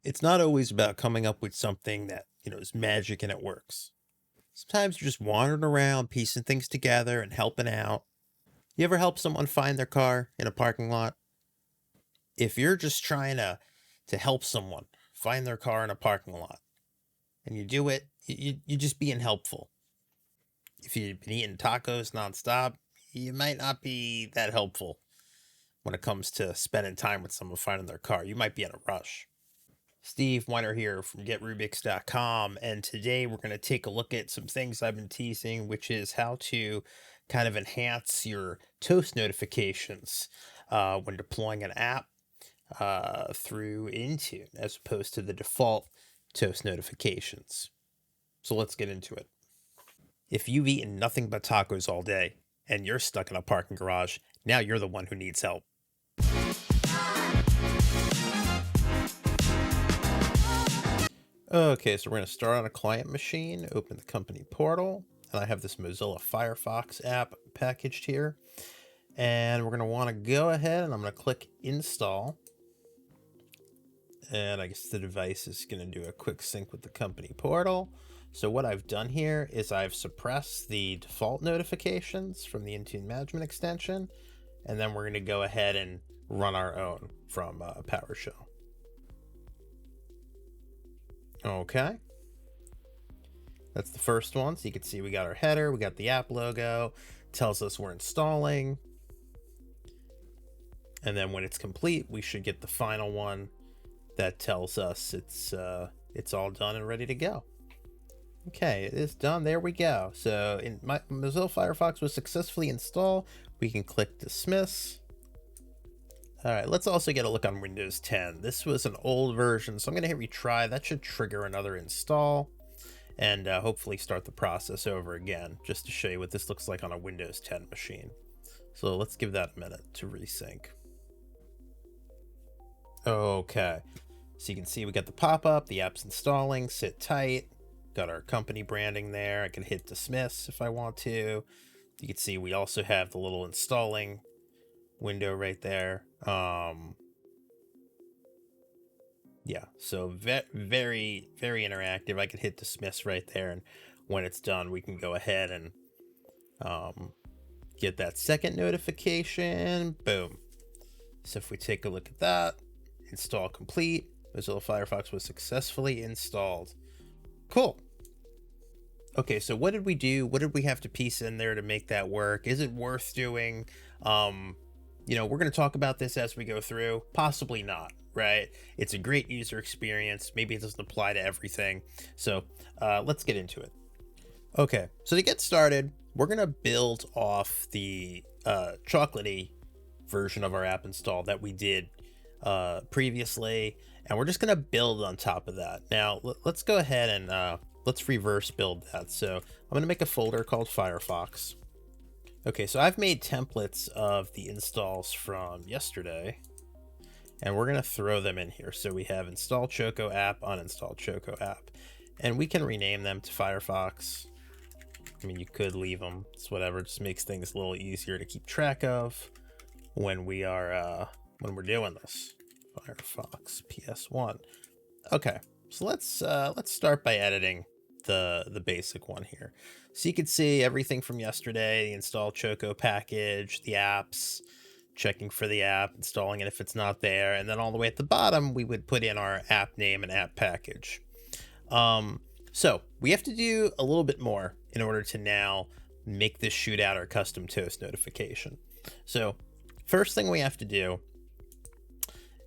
It's not always about coming up with something that, is magic and it works. Sometimes you're just wandering around, piecing things together and helping out. You ever help someone find their car in a parking lot? If you're just trying to help someone find their car in a parking lot and you do it, you're just being helpful. If you've been eating tacos nonstop, you might not be that helpful when it comes to spending time with someone finding their car. You might be in a rush. Steve Weiner here from GetRubix.com, and today we're going to take a look at some things I've been teasing, which is how to kind of enhance your toast notifications when deploying an app through Intune, as opposed to the default toast notifications. So let's get into it. If you've eaten nothing but tacos all day and you're stuck in a parking garage, now you're the one who needs help. Okay, so we're going to start on a client machine, open the company portal, and I have this Mozilla Firefox app packaged here. And we're going to want to go ahead and I'm going to click install. And I guess the device is going to do a quick sync with the company portal. So what I've done here is I've suppressed the default notifications from the Intune management extension. And then we're going to go ahead and run our own from PowerShell. Okay. That's the first one. So you can see we got our header, we got the app logo, tells us we're installing. And then when it's complete, we should get the final one that tells us it's all done and ready to go. Okay, it is done. There we go. So in my Mozilla Firefox was successfully installed. We can click dismiss. All right, let's also get a look on Windows 10. This was an old version, so I'm going to hit retry. That should trigger another install and hopefully start the process over again, just to show you what this looks like on a Windows 10 machine. So let's give that a minute to resync. Okay, so you can see we got the pop-up, the app's installing, sit tight, got our company branding there. I can hit dismiss if I want to. You can see we also have the little installing window right there. Yeah, so very interactive. I could hit dismiss right there, and when it's done, we can go ahead and get that second notification. Boom. So if we take a look at that, install complete. Mozilla Firefox was successfully installed. Cool. Okay, so what did we do? What did we have to piece in there to make that work? Is it worth doing? We're going to talk about this as we go through. Possibly not, right? It's a great user experience. Maybe it doesn't apply to everything. So let's get into it. Okay, so to get started, we're going to build off the Chocolatey version of our app install that we did previously, and we're just going to build on top of that. Now, let's go ahead and let's reverse build that. So I'm going to make a folder called Firefox. Okay, so I've made templates of the installs from yesterday, and we're going to throw them in here. So we have install Choco app, uninstall Choco app, and we can rename them to Firefox. I mean, you could leave them. It's whatever. It just makes things a little easier to keep track of when we are when we're doing this. Firefox PS1. Okay, so let's start by editing the basic one here. So you can see everything from yesterday: the install Choco package, the apps, checking for the app, installing it if it's not there, and then all the way at the bottom we would put in our app name and app package. So we have to do a little bit more in order to now make this shoot out our custom toast notification. So first thing we have to do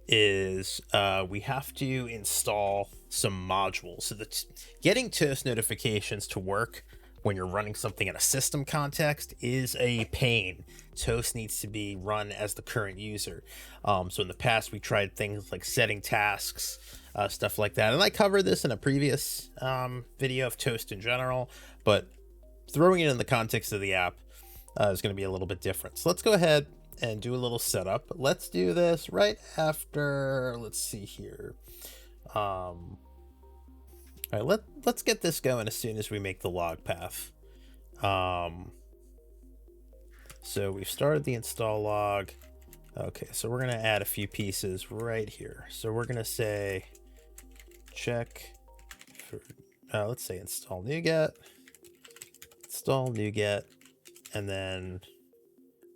is we have to install some modules. So that getting toast notifications to work when you're running something in a system context is a pain. Toast needs to be run as the current user. So in the past, we tried things like setting tasks, stuff like that. And I covered this in a previous video of Toast in general, but throwing it in the context of the app is going to be a little bit different. So let's go ahead and do a little setup. Let's do this right after, let's see here. All right, let's get this going as soon as we make the log path. So we've started the install log. Okay, so we're gonna add a few pieces right here. So we're gonna say check for, let's say install NuGet, and then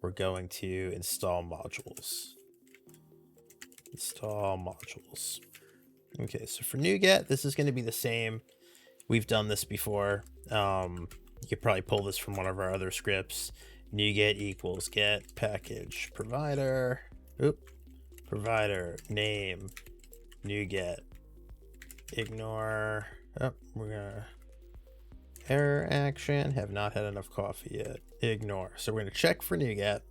we're going to install modules. Okay, so for NuGet, this is going to be the same. We've done this before. You could probably pull this from one of our other scripts. NuGet equals get package provider. Provider name NuGet. Ignore. We're gonna error action. Have not had enough coffee yet. Ignore. So we're gonna check for NuGet.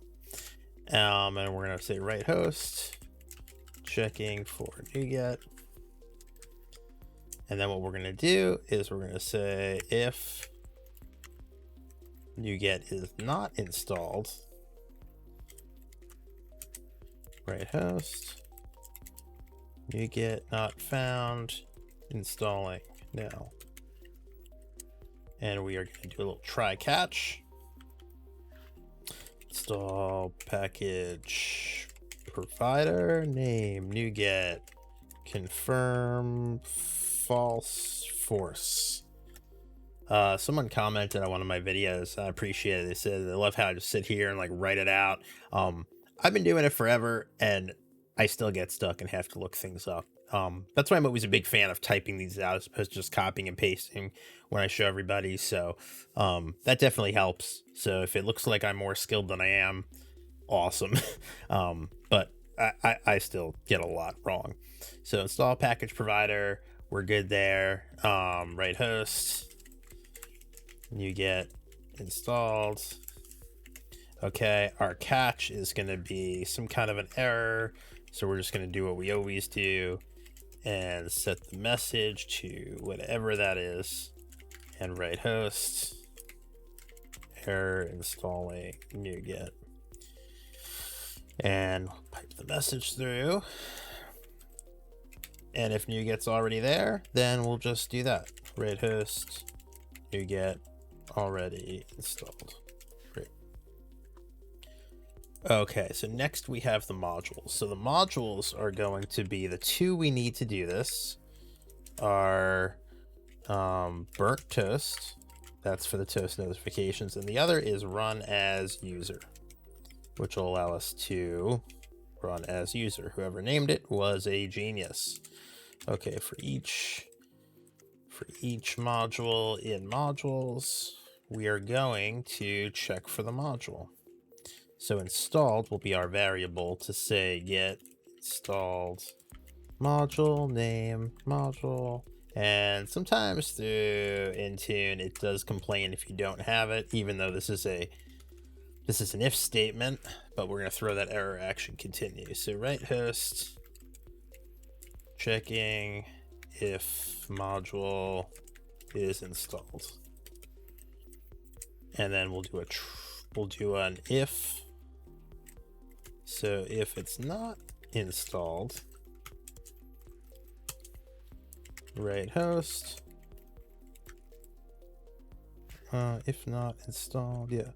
And we're gonna say write host. Checking for NuGet. And then what we're gonna do is we're gonna say if NuGet is not installed, write host, NuGet not found, installing now. And we are going to do a little try catch. Install package provider name NuGet confirm false force. Someone commented on one of my videos. I appreciate it. They said they love how I just sit here and like write it out. I've been doing it forever and I still get stuck and have to look things up. That's why I'm always a big fan of typing these out as opposed to just copying and pasting when I show everybody. So that definitely helps. So if it looks like I'm more skilled than I am, awesome. But I still get a lot wrong. So install package provider. We're good there. Write host. NuGet installed. Okay, our catch is going to be some kind of an error. So we're just going to do what we always do and set the message to whatever that is and write host error installing NuGet. And pipe the message through. And if NuGet's already there, then we'll just do that. Write host NuGet already installed. Great. Okay, so next we have the modules. So the modules are going to be the two we need to do this are burnt toast. That's for the toast notifications. And the other is run as user, which will allow us to run as user. Whoever named it was a genius. Okay, for each module in modules, we are going to check for the module. So installed will be our variable to say get installed module name module. And sometimes through Intune, it does complain if you don't have it, even though this is an if statement, but we're going to throw that error action continue. So write host checking if module is installed, and then we'll do an if. So if it's not installed, write host. If not installed, yeah,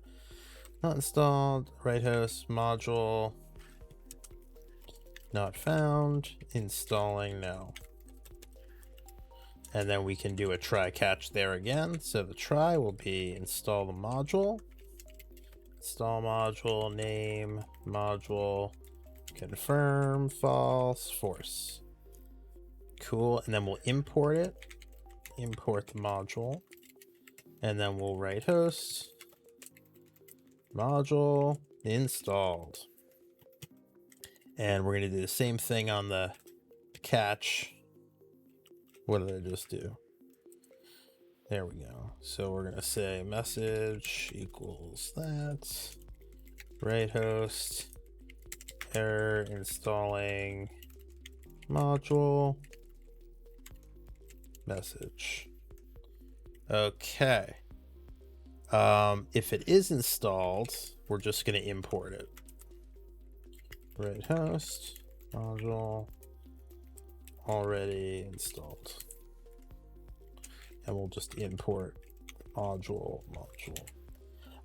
not installed. Write host module not found. Installing now. And then we can do a try catch there again. So the try will be install the module. Install module, name, module, confirm, false, force. Cool. And then we'll import it. Import the module. And then we'll write host, module, installed. And we're going to do the same thing on the catch. What did I just do? There we go. So we're going to say message equals that. Write host error installing module message. Okay. If it is installed, we're just going to import it. Write host module already installed, and we'll just import module. All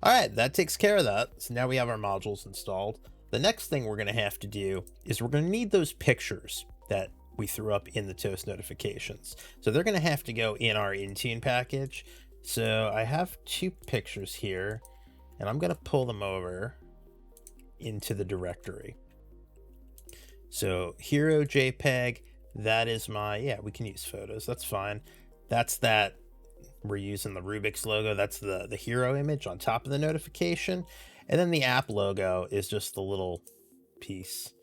right, that takes care of that. So now we have our modules installed. The next thing we're going to have to do is we're going to need those pictures that we threw up in the toast notifications. So they're going to have to go in our Intune package. So I have two pictures here, and I'm going to pull them over into the directory. So hero JPEG, that is my, yeah, we can use photos. That's fine. That's that. We're using the Rubik's logo. That's the hero image on top of the notification. And then the app logo is just the little piece.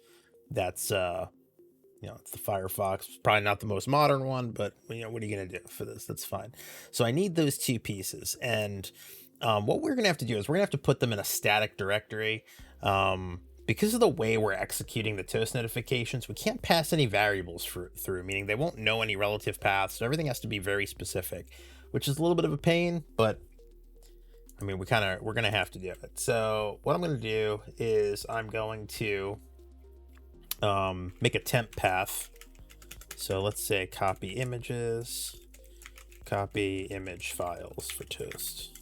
That's, you know, it's the Firefox. Probably not the most modern one, but you know, what are you going to do for this? That's fine. So I need those two pieces. And what we're going to have to do is we're going to have to put them in a static directory. Because of the way we're executing the toast notifications, we can't pass any variables through, meaning they won't know any relative paths. So everything has to be very specific, which is a little bit of a pain, but I mean, we're going to have to do it. So what I'm going to do is I'm going to make a temp path. So let's say copy images, copy image files for toast.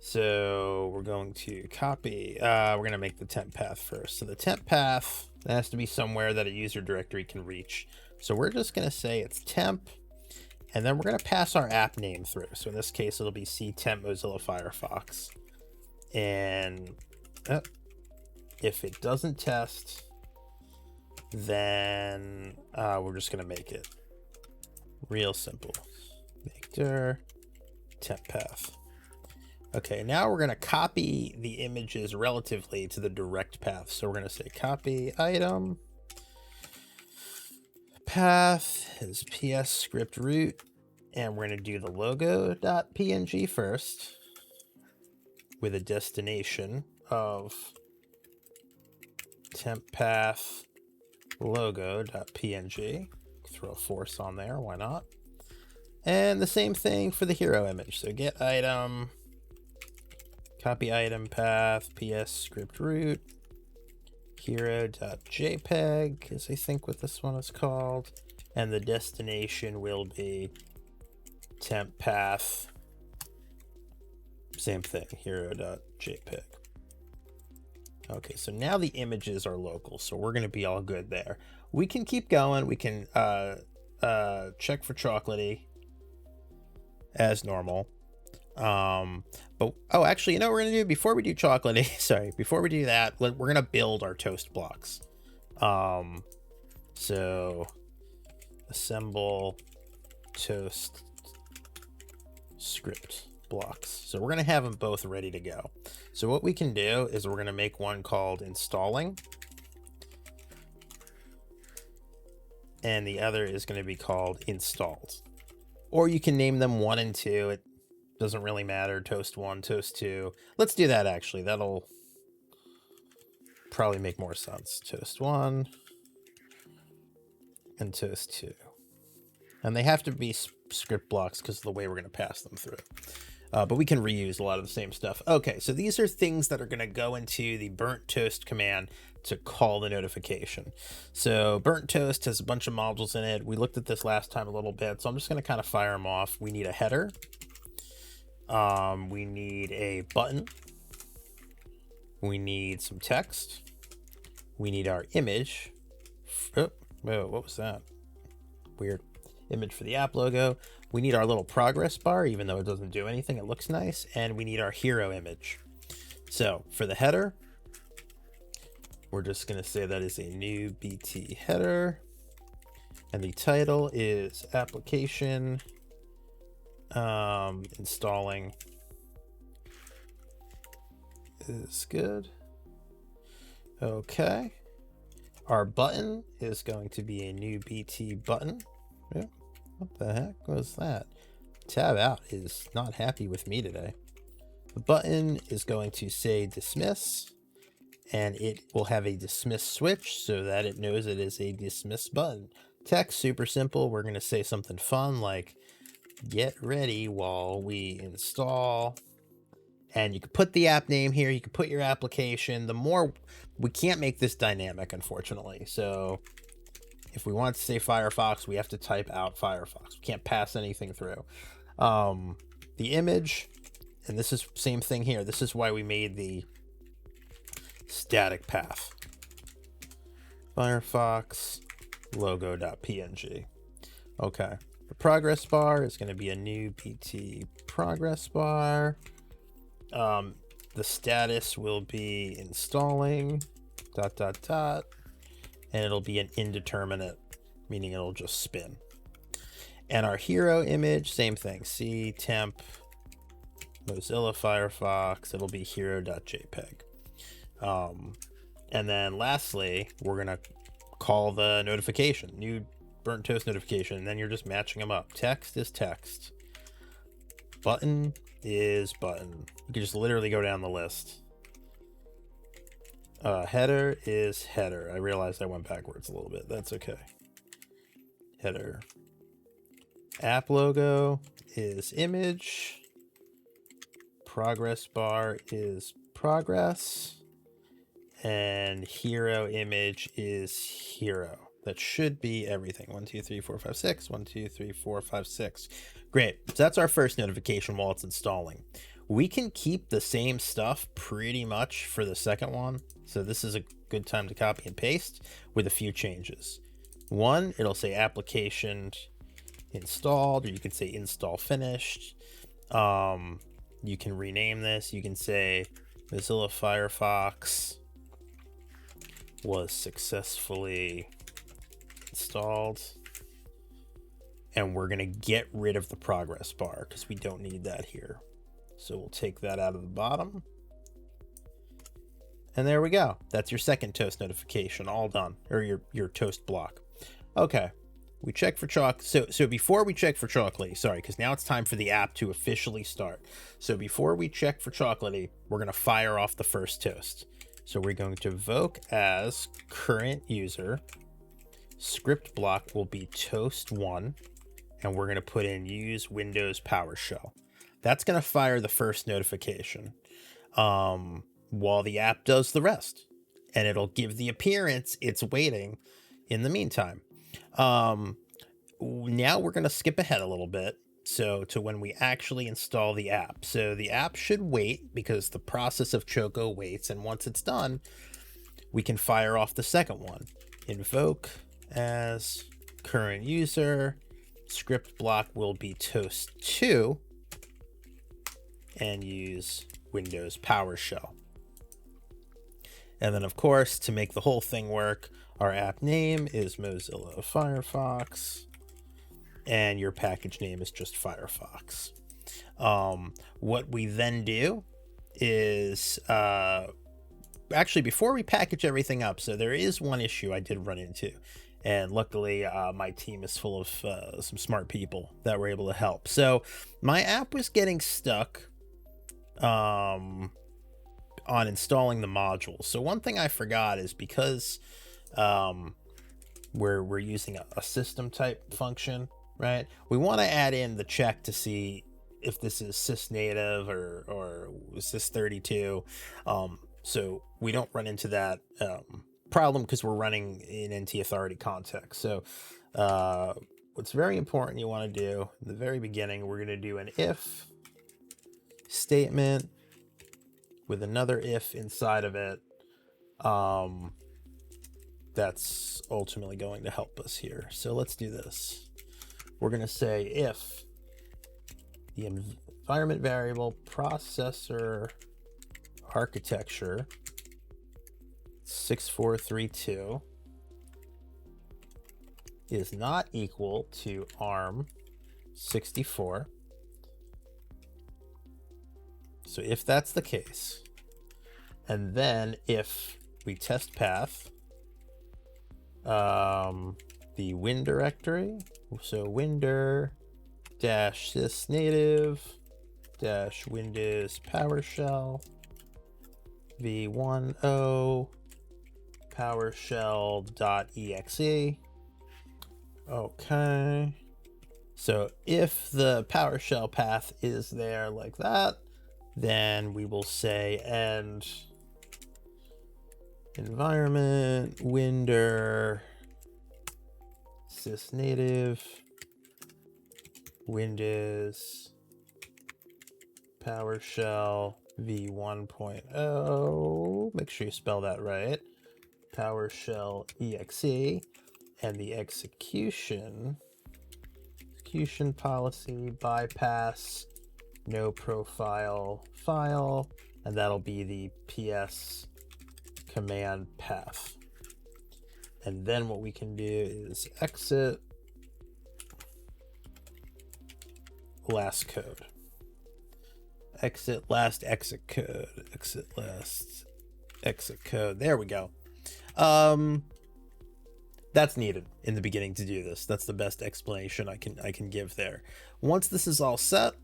So we're going to copy, we're going to make the temp path first. So the temp path has to be somewhere that a user directory can reach. So we're just going to say it's temp, and then we're going to pass our app name through. So in this case, it'll be ctemp Mozilla Firefox. And if it doesn't test, then we're just going to make it real simple. Make dir temp path. Okay, now we're going to copy the images relatively to the direct path. So we're going to say copy item path is ps script root, and we're going to do the logo.png first with a destination of temp path logo.png. Throw a force on there, why not? And the same thing for the hero image. So get item, copy item path, ps script root, hero.jpg is I think what this one is called. And the destination will be temp path, same thing, hero.jpg. Okay, so now the images are local, so we're going to be all good there. We can keep going. We can check for Chocolatey as normal. But actually, you know what we're going to do before we do Chocolatey? Sorry, before we do that, we're going to build our toast blocks. So assemble toast script blocks. So we're going to have them both ready to go. So what we can do is we're going to make one called installing, and the other is going to be called installed. Or you can name them 1 and 2. It doesn't really matter. Toast 1, toast 2. Let's do that actually. That'll probably make more sense. Toast 1 and toast 2. And they have to be script blocks because of the way we're going to pass them through. But we can reuse a lot of the same stuff. Okay, so these are things that are going to go into the burnt toast command to call the notification. So burnt toast has a bunch of modules in it. We looked at this last time a little bit, so I'm just going to kind of fire them off. We need a header. We need a button. We need some text. We need our image. Oh, whoa, what was that? Weird. Image for the app logo. We need our little progress bar, even though it doesn't do anything, it looks nice. And we need our hero image. So for the header, we're just going to say that is a new BT header. And the title is application installing is good. Okay. Our button is going to be a new BT button. Yeah. What the heck was that? Tab out is not happy with me today. The button is going to say dismiss, and it will have a dismiss switch so that it knows it is a dismiss button. Text, super simple. We're going to say something fun like get ready while we install. And you can put the app name here. You can put your application. The more, we can't make this dynamic, unfortunately. So if we want to say Firefox, we have to type out Firefox. We can't pass anything through. The image, and this is same thing here. This is why we made the static path. Firefox logo.png. Okay, the progress bar is going to be a new pt progress bar. The status will be installing ... and it'll be an indeterminate, meaning it'll just spin. And our hero image, same thing, c temp Mozilla Firefox, it'll be hero.jpg. And then lastly, we're gonna call the notification, new burnt toast notification, and then you're just matching them up. Text is text, button is button. You can just literally go down the list. Header is header. I realized I went backwards a little bit. That's okay. Header. App logo is image. Progress bar is progress. And hero image is hero. That should be everything. 1, 2, 3, 4, 5, 6. 1, 2, 3, 4, 5, 6. Great. So that's our first notification while it's installing. We can keep the same stuff pretty much for the second one. So this is a good time to copy and paste with a few changes. One, it'll say application installed, or you can say install finished. You can rename this. You can say Mozilla Firefox was successfully installed. And we're going to get rid of the progress bar because we don't need that here. So we'll take that out of the bottom. And there we go. That's your second toast notification, all done, or your toast block. Okay, we check for so before we check for Chocolatey, sorry, because now it's time for the app to officially start. So before we check for Chocolatey, we're going to fire off the first toast. So we're going to invoke as current user. Script block will be toast1, and we're going to put in use Windows PowerShell. That's going to fire the first notification while the app does the rest, and it'll give the appearance it's waiting in the meantime. Now we're going to skip ahead a little bit, so to when we actually install the app. So the app should wait because the process of Choco waits, and once it's done, we can fire off the second one. Invoke as current user. Script block will be toast2 and use Windows PowerShell. And then, of course, to make the whole thing work, our app name is Mozilla Firefox, and your package name is just Firefox. What we then do is, actually, before we package everything up, so there is one issue I did run into, and luckily my team is full of some smart people that were able to help. So my app was getting stuck on installing the modules. So one thing I forgot is because we're using a system type function, right? We want to add in the check to see if this is sysnative or sys32, so we don't run into that problem because we're running in NT authority context. So what's very important you want to do in the very beginning, we're going to do an if statement with another if inside of it. That's ultimately going to help us here. So let's do this. We're going to say if the environment variable processor architecture 6432 is not equal to ARM 64. So if that's the case, and then if we test path the win directory, so windir -sysnative -windows PowerShell v10 PowerShell.exe. Okay. So if the PowerShell path is there like that, then we will say end environment windir sysnative Windows PowerShell v1.0. Make sure you spell that right. PowerShell exe. and the execution policy bypass no profile file, and that'll be the PS command path. And then what we can do is exit last code. Exit last exit code. Exit last exit code. There we go. That's needed in the beginning to do this. That's the best explanation I can give there. Once this is all set,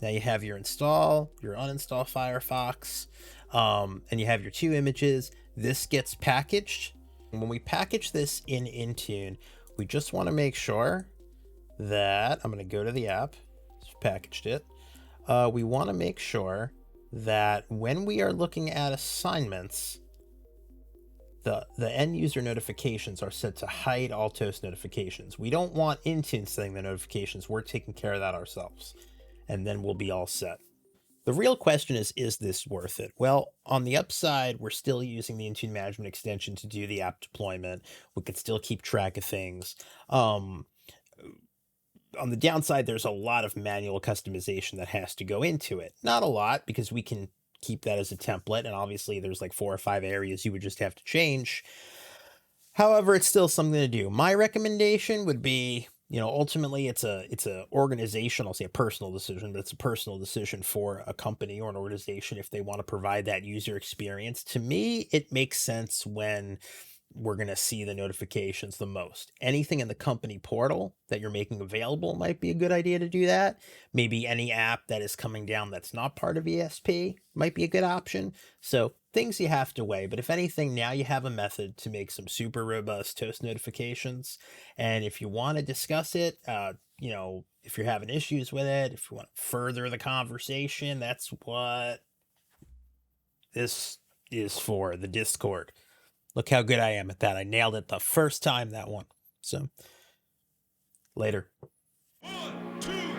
now you have your install, your uninstall Firefox, and you have your two images. This gets packaged. And when we package this in Intune, we just want to make sure that, I'm going to go to the app, just packaged it. We want to make sure that when we are looking at assignments, the end user notifications are set to hide all toast notifications. We don't want Intune setting the notifications. We're taking care of that ourselves, and then we'll be all set. The real question is this worth it? Well, on the upside, we're still using the Intune management extension to do the app deployment. We can still keep track of things. On the downside, there's a lot of manual customization that has to go into it. Not a lot, because we can keep that as a template, and obviously there's like 4 or 5 areas you would just have to change. However, it's still something to do. My recommendation would be, ultimately it's a organizational, I'll say a personal decision, but it's a personal decision for a company or an organization if they want to provide that user experience. To me, it makes sense when we're going to see the notifications the most. Anything in the company portal that you're making available might be a good idea to do that. Maybe any app that is coming down that's not part of ESP might be a good option. So things you have to weigh, but if anything, now you have a method to make some super robust toast notifications. And if you want to discuss it, if you're having issues with it, if you want to further the conversation, that's what this is for, the Discord. Look how good I am at that. I nailed it the first time, that one. So, later. 1, 2